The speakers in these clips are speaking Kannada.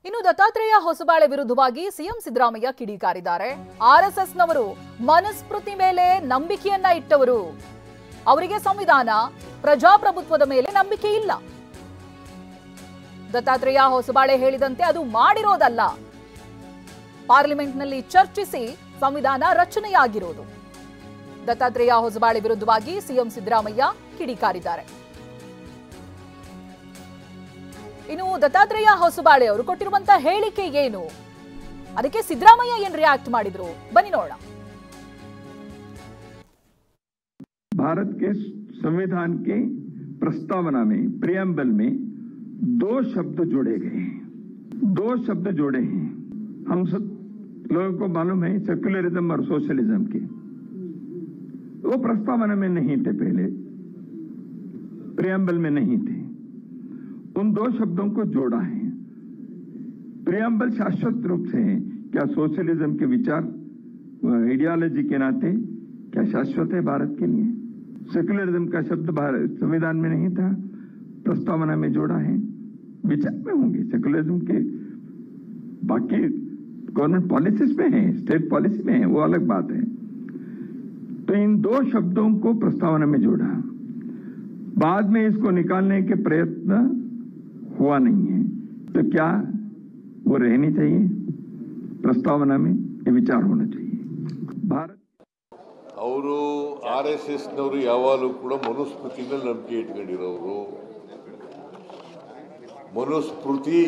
ಇನ್ನು ದತ್ತಾತ್ರೇಯ ಹೊಸಬಾಳೆ ವಿರುದ್ಧವಾಗಿ ಸಿಎಂ ಸಿದ್ದರಾಮಯ್ಯ ಕಿಡಿಕಾರಿದ್ದಾರೆ. ಆರ್ಎಸ್ಎಸ್ನವರು ಮನುಸ್ಮೃತಿ ಮೇಲೆ ನಂಬಿಕೆಯನ್ನ ಇಟ್ಟವರು. ಅವರಿಗೆ ಸಂವಿಧಾನ, ಪ್ರಜಾಪ್ರಭುತ್ವದ ಮೇಲೆ ನಂಬಿಕೆ ಇಲ್ಲ. ದತ್ತಾತ್ರೇಯ ಹೊಸಬಾಳೆ ಹೇಳಿದಂತೆ ಅದು ಮಾಡಿರೋದಲ್ಲ. ಪಾರ್ಲಿಮೆಂಟ್ನಲ್ಲಿ ಚರ್ಚಿಸಿ ಸಂವಿಧಾನ ರಚನೆಯಾಗಿರೋದು. ದತ್ತಾತ್ರೇಯ ಹೊಸಬಾಳೆ ವಿರುದ್ಧವಾಗಿ ಸಿಎಂ ಸಿದ್ದರಾಮಯ್ಯ ಕಿಡಿಕಾರಿದ್ದಾರೆ. ಇನ್ನು ದತ್ತಾತ್ರೇಯ ಹೊಸಬಾಳೆ ಅವರು ಕೊಟ್ಟಿರುವಂತಹ ಹೇಳಿಕೆ ಏನು, ಅದಕ್ಕೆ ಸಿದ್ದರಾಮಯ್ಯ ಏನ್ ರಿಯಾಕ್ಟ್ ಮಾಡಿದ್ರು, ಬನ್ನಿ ನೋಡೋಣ. भारत के संविधान के प्रस्तावना में प्रियम्बल में दो शब्द जोड़े गए हैं, दो शब्द जोड़े हैं. हम सब लोगों को मालूम है सेक्युलरिज्म और सोशलिज्म के, वो प्रस्तावना में नहीं थे, पहले प्रियम्बल में नहीं थे. उन दो शब्दों को जोड़ा है. प्रियम्बल शाश्वत रूप से है. क्या सोशलिज्म के विचार आइडियोलॉजी के नाते क्या शाश्वत है भारत के लिए? सेक्युलरिज्म का शब्द संविधान में नहीं था, प्रस्तावना में जोड़ा है. विचार में होंगे सेक्युलरिज्म के, बाकी गवर्नमेंट पॉलिसीज में है, स्टेट पॉलिसी में है, वो अलग बात है. तो इन दो शब्दों को प्रस्तावना में जोड़ा. बाद में इसको निकालने के प्रयत्न हुआ नहीं है. तो क्या वो रहनी चाहिए प्रस्तावना में? ये विचार होना चाहिए. भारत ಅವರು ಆರ್ಎಸ್ಎಸ್ನವರು ಯಾವಾಗಲೂ ಕೂಡ ಮನುಸ್ಮೃತಿ ಮೇಲೆ ನಂಬಿಕೆ ಇಟ್ಕೊಂಡಿರೋರು. ಮನುಸ್ಮೃತಿ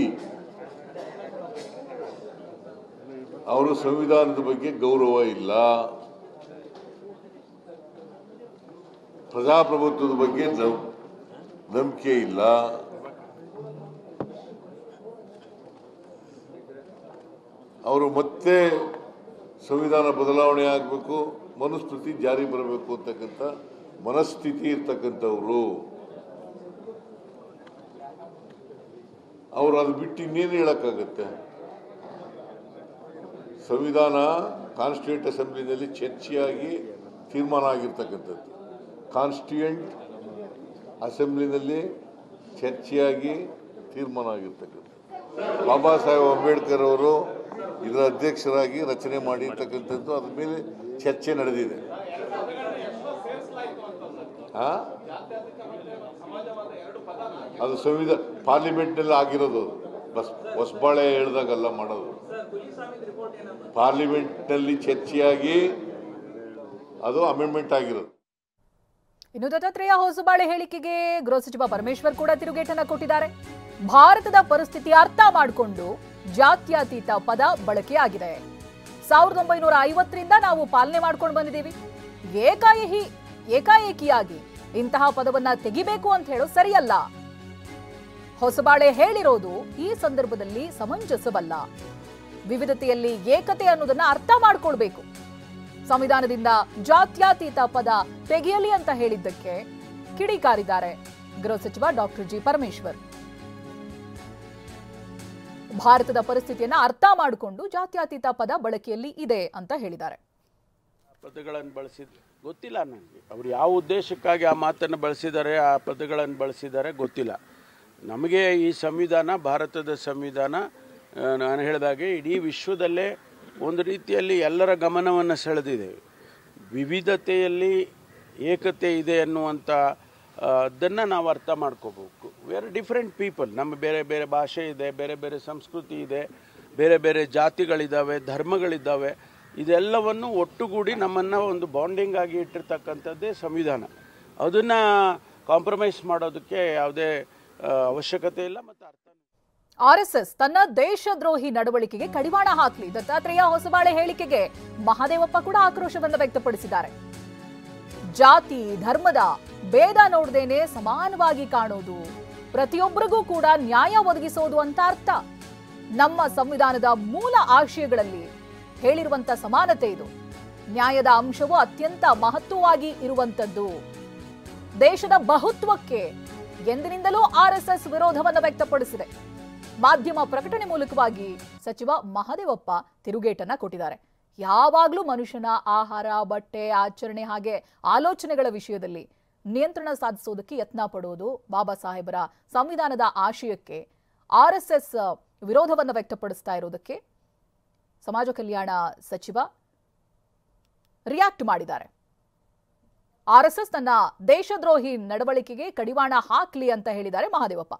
ಅವರು ಸಂವಿಧಾನದ ಬಗ್ಗೆ ಗೌರವ ಇಲ್ಲ, ಪ್ರಜಾಪ್ರಭುತ್ವದ ಬಗ್ಗೆ ನಂಬಿಕೆ ಇಲ್ಲ. ಅವರು ಮತ್ತೆ ಸಂವಿಧಾನ ಬದಲಾವಣೆ ಆಗಬೇಕು, ಮನುಸ್ಮೃತಿ ಜಾರಿ ಬರಬೇಕು ಅಂತಕ್ಕಂಥ ಮನಸ್ಥಿತಿ ಇರ್ತಕ್ಕಂಥವ್ರು. ಅವರು ಅದು ಬಿಟ್ಟು ಇನ್ನೇನು ಹೇಳಕ್ಕಾಗತ್ತೆ? ಸಂವಿಧಾನ ಕಾನ್ಸ್ಟಿಟ್ಯೂಂಟ್ ಅಸೆಂಬ್ಲಿನಲ್ಲಿ ಚರ್ಚೆಯಾಗಿ ತೀರ್ಮಾನ ಆಗಿರ್ತಕ್ಕಂಥದ್ದು. ಕಾನ್ಸ್ಟಿಟ್ಯೂಂಟ್ ಅಸೆಂಬ್ಲಿನಲ್ಲಿ ಚರ್ಚೆಯಾಗಿ ತೀರ್ಮಾನ ಆಗಿರ್ತಕ್ಕಂಥದ್ದು. ಬಾಬಾ ಸಾಹೇಬ್ ಅಂಬೇಡ್ಕರ್ ಅವರು ಇದರ ಅಧ್ಯಕ್ಷರಾಗಿ ರಚನೆ ಮಾಡಿರ್ತಕ್ಕಂಥದ್ದು. ಅದ್ರ ಮೇಲೆ ಚರ್ಚೆ ನಡೆದಿದೆ. ಅದು ಸಂವಿಧಾನ ಪಾರ್ಲಿಮೆಂಟ್ನಲ್ಲಿ ಆಗಿರೋದು. ಬಸ್ ಹೊಸಬಾಳೆ ಹೇಳ್ದಾಗಲ್ಲ ಮಾಡೋದು. ಪಾರ್ಲಿಮೆಂಟ್ನಲ್ಲಿ ಚರ್ಚೆಯಾಗಿ ಅದು ಅಮೆಂಡ್ಮೆಂಟ್ ಆಗಿರೋದು. ಇನ್ನು ದತ್ತಾತ್ರೇಯ ಹೊಸಬಾಳೆ ಹೇಳಿಕೆಗೆ ಗೃಹ ಸಚಿವ ಪರಮೇಶ್ವರ್ ಕೂಡ ತಿರುಗೇಟನ್ನ ಕೊಟ್ಟಿದ್ದಾರೆ. ಭಾರತದ ಪರಿಸ್ಥಿತಿ ಅರ್ಥ ಮಾಡಿಕೊಂಡು ಜಾತ್ಯತೀತ ಪದ ಬಳಕೆಯಾಗಿದೆ. 1950ರಿಂದ ನಾವು ಪಾಲನೆ ಮಾಡ್ಕೊಂಡು ಬಂದಿದ್ದೀವಿ. ಏಕಾಏಕಿಯಾಗಿ ಇಂತಹ ಪದವನ್ನ ತೆಗಿಬೇಕು ಅಂತ ಹೇಳೋ ಸರಿಯಲ್ಲ. ಹೊಸಬಾಳೆ ಹೇಳಿರೋದು ಈ ಸಂದರ್ಭದಲ್ಲಿ ಸಮಂಜಸವಲ್ಲ. ವಿವಿಧತೆಯಲ್ಲಿ ಏಕತೆ ಅನ್ನೋದನ್ನ ಅರ್ಥ ಮಾಡ್ಕೊಳ್ಬೇಕು. ಸಂವಿಧಾನದಿಂದ ಜಾತ್ಯತೀತ ಪದ ತೆಗೆಯಲಿ ಅಂತ ಹೇಳಿದ್ದಕ್ಕೆ ಕಿಡಿಕಾರಿದ್ದಾರೆ ಗೃಹ ಸಚಿವ ಡಾಕ್ಟರ್ ಜಿ ಪರಮೇಶ್ವರ್. ಭಾರತದ ಪರಿಸ್ಥಿತಿಯನ್ನ ಅರ್ಥ ಮಾಡಿಕೊಂಡು ಜಾತ್ಯತೀತ ಪದ ಬಳಕೆಯಲ್ಲಿ ಇದೆ ಅಂತ ಹೇಳಿದ್ದಾರೆ. ಪದಗಳನ್ನು ಬಳಸಿದ ಗೊತ್ತಿಲ್ಲ ನನಗೆ, ಅವರು ಯಾವ ಉದ್ದೇಶಕ್ಕಾಗಿ ಆ ಮಾತನ್ನು ಬಳಸಿದ್ದಾರೆ, ಆ ಪದಗಳನ್ನು ಬಳಸಿದ್ದಾರೆ ಗೊತ್ತಿಲ್ಲ ನಮಗೆ. ಈ ಸಂವಿಧಾನ, ಭಾರತದ ಸಂವಿಧಾನ, ನಾನು ಹೇಳಿದಾಗೆ ಇಡೀ ವಿಶ್ವದಲ್ಲೇ ಒಂದು ರೀತಿಯಲ್ಲಿ ಎಲ್ಲರ ಗಮನವನ್ನು ಸೆಳೆದಿದೆ. ವಿವಿಧತೆಯಲ್ಲಿ ಏಕತೆ ಇದೆ ಅನ್ನುವಂಥ ಅದನ್ನು ನಾವು ಅರ್ಥ ಮಾಡ್ಕೋಬೇಕು. We are different people. ನಮ್ಮ ಬೇರೆ ಬೇರೆ ಭಾಷೆ ಇದೆ, ಬೇರೆ ಬೇರೆ ಸಂಸ್ಕೃತಿ ಇದೆ, ಬೇರೆ ಬೇರೆ ಜಾತಿಗಳಿದ್ದಾವೆ, ಧರ್ಮಗಳಿದ್ದಾವೆ. ಇದೆಲ್ಲವನ್ನು ಒಟ್ಟುಗೂಡಿ ನಮ್ಮನ್ನು ಒಂದು ಬಾಂಡಿಂಗ್ ಆಗಿ ಇಟ್ಟಿರ್ತಕ್ಕಂಥದ್ದೇ ಸಂವಿಧಾನ. ಅದನ್ನು ಕಾಂಪ್ರಮೈಸ್ ಮಾಡೋದಕ್ಕೆ ಯಾವುದೇ ಅವಶ್ಯಕತೆ ಇಲ್ಲ. ಮತ್ತು ಆರ್ಎಸ್ಎಸ್ ತನ್ನ ದೇಶದ್ರೋಹಿ ನಡವಳಿಕೆಗೆ ಕಡಿವಾಣ ಹಾಕಲಿ. ದತ್ತಾತ್ರೇಯ ಹೊಸಬಾಳೆ ಹೇಳಿಕೆಗೆ ಮಹದೇವಪ್ಪ ಕೂಡ ಆಕ್ರೋಶವನ್ನು ವ್ಯಕ್ತಪಡಿಸಿದ್ದಾರೆ. ಜಾತಿ ಧರ್ಮದ ಭೇದ ನೋಡದೇನೆ ಸಮಾನವಾಗಿ ಕಾಣೋದು, ಪ್ರತಿಯೊಬ್ಬರಿಗೂ ಕೂಡ ನ್ಯಾಯ ಒದಗಿಸೋದು ಅಂತ ಅರ್ಥ. ನಮ್ಮ ಸಂವಿಧಾನದ ಮೂಲ ಆಶಯಗಳಲ್ಲಿ ಹೇಳಿರುವಂತ ಸಮಾನತೆ ಇದು. ನ್ಯಾಯದ ಅಂಶವು ಅತ್ಯಂತ ಮಹತ್ವವಾಗಿ ಇರುವಂತದ್ದು. ದೇಶದ ಬಹುತ್ವಕ್ಕೆ ಎಂದಿನಿಂದಲೂ ಆರ್ಎಸ್ಎಸ್ ವಿರೋಧವನ್ನು ವ್ಯಕ್ತಪಡಿಸಿದೆ. ಮಾಧ್ಯಮ ಪ್ರಕಟಣೆ ಮೂಲಕವಾಗಿ ಸಚಿವ ಮಹದೇವಪ್ಪ ತಿರುಗೇಟನ್ನ ಕೊಟ್ಟಿದ್ದಾರೆ. ಯಾವಾಗಲೂ ಮನುಷ್ಯನ ಆಹಾರ, ಬಟ್ಟೆ, ಆಚರಣೆ ಹಾಗೆ ಆಲೋಚನೆಗಳ ವಿಷಯದಲ್ಲಿ ನಿಯಂತ್ರಣ ಸಾಧಿಸೋದಕ್ಕೆ ಯತ್ನ ಪಡುವುದು ಬಾಬಾ ಸಾಹೇಬರ ಸಂವಿಧಾನದ ಆಶಯಕ್ಕೆ ಆರ್ಎಸ್ಎಸ್ ವಿರೋಧವನ್ನು ವ್ಯಕ್ತಪಡಿಸ್ತಾ ಇರೋದಕ್ಕೆ ಸಮಾಜ ಕಲ್ಯಾಣ ಸಚಿವ ರಿಯಾಕ್ಟ್ ಮಾಡಿದ್ದಾರೆ. ಆರ್ಎಸ್ಎಸ್ ತನ್ನ ದೇಶದ್ರೋಹಿ ನಡವಳಿಕೆಗೆ ಕಡಿವಾಣ ಹಾಕ್ಲಿ ಅಂತ ಹೇಳಿದ್ದಾರೆ ಮಹದೇವಪ್ಪ.